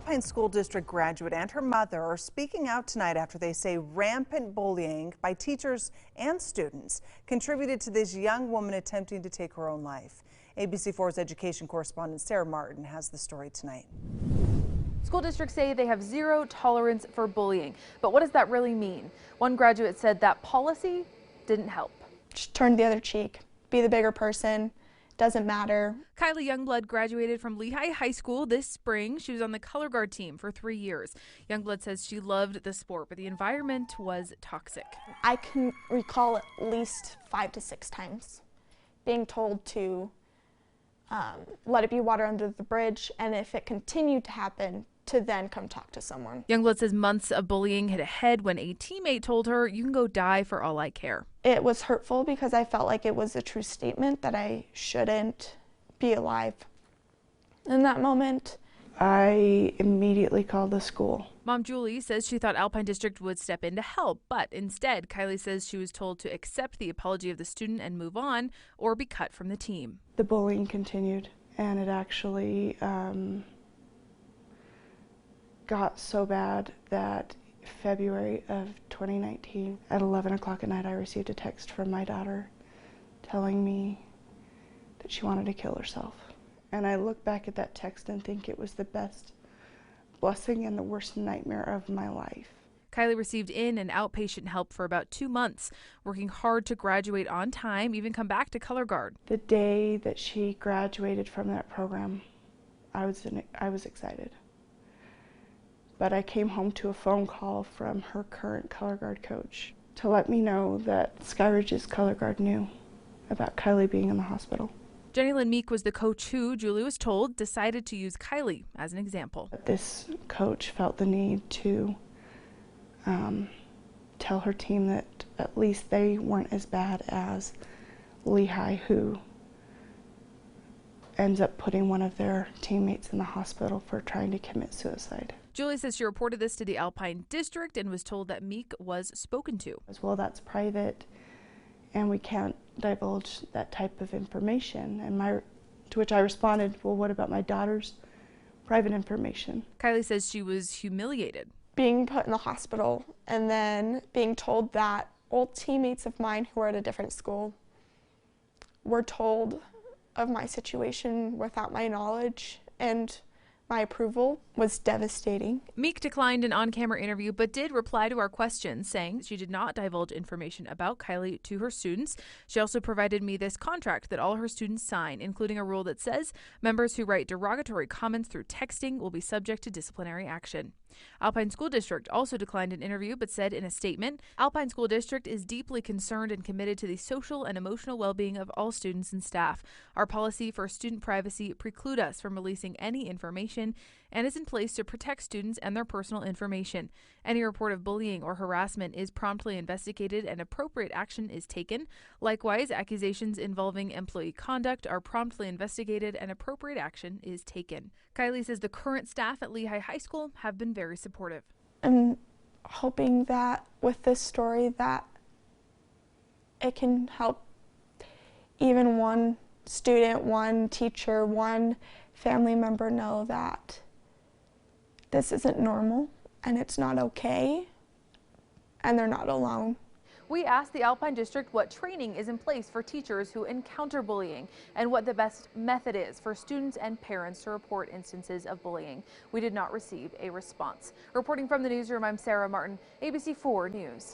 Alpine School District graduate and her mother are speaking out tonight after they say rampant bullying by teachers and students contributed to this young woman attempting to take her own life. ABC4's education correspondent Sarah Martin has the story tonight. School districts say they have zero tolerance for bullying. But what does that really mean? One graduate said that policy didn't help. Just turn the other cheek. Be the bigger person. Doesn't matter. Kylie Youngblood graduated from Lehigh High School this spring. She was on the color guard team for 3 years. Youngblood says she loved the sport, but the environment was toxic. I can recall at least 5 to 6 times being told to let it be water under the bridge, and if it continued to happen, to then come talk to someone. Youngblood says months of bullying hit a head when a teammate told her, "You can go die for all I care." It was hurtful because I felt like it was a true statement that I shouldn't be alive. In that moment, I immediately called the school. Mom Julie says she thought Alpine District would step in to help, but instead, Kylie says she was told to accept the apology of the student and move on or be cut from the team. The bullying continued, and it actually got so bad that February of 2019 at 11 o'clock at night I received a text from my daughter telling me that she wanted to kill herself. And I look back at that text and think it was the best blessing and the worst nightmare of my life. Kylie received in and outpatient help for about 2 months, working hard to graduate on time, even come back to color guard. The day that she graduated from that program, I was excited. But I came home to a phone call from her current color guard coach to let me know that Skyridge's color guard knew about Kylie being in the hospital. Jenny Lynn Meek was the coach who, Julie was told, decided to use Kylie as an example. This coach felt the need to tell her team that at least they weren't as bad as Lehigh, who ends up putting one of their teammates in the hospital for trying to commit suicide. Julie says she reported this to the Alpine District and was told that Meek was spoken to. As well, that's private and we can't divulge that type of information. And to which I responded, well, what about my daughter's private information? Kylie says she was humiliated. Being put in the hospital and then being told that old teammates of mine who were at a different school were told of my situation without my knowledge and my approval was devastating. Meek declined an on-camera interview but did reply to our questions, saying she did not divulge information about Kylie to her students. She also provided me this contract that all her students sign, including a rule that says members who write derogatory comments through texting will be subject to disciplinary action. Alpine School District also declined an interview but said in a statement, Alpine School District is deeply concerned and committed to the social and emotional well-being of all students and staff. Our policy for student privacy preclude us from releasing any information and is in place to protect students and their personal information. Any report of bullying or harassment is promptly investigated and appropriate action is taken. Likewise, accusations involving employee conduct are promptly investigated and appropriate action is taken. Kylie says the current staff at Lehigh High School have been very supportive. I'm hoping that with this story that it can help even one student, one teacher, one family member know that this isn't normal and it's not okay and they're not alone. We asked the Alpine District what training is in place for teachers who encounter bullying and what the best method is for students and parents to report instances of bullying. We did not receive a response. Reporting from the newsroom, I'm Sarah Martin, ABC4 News.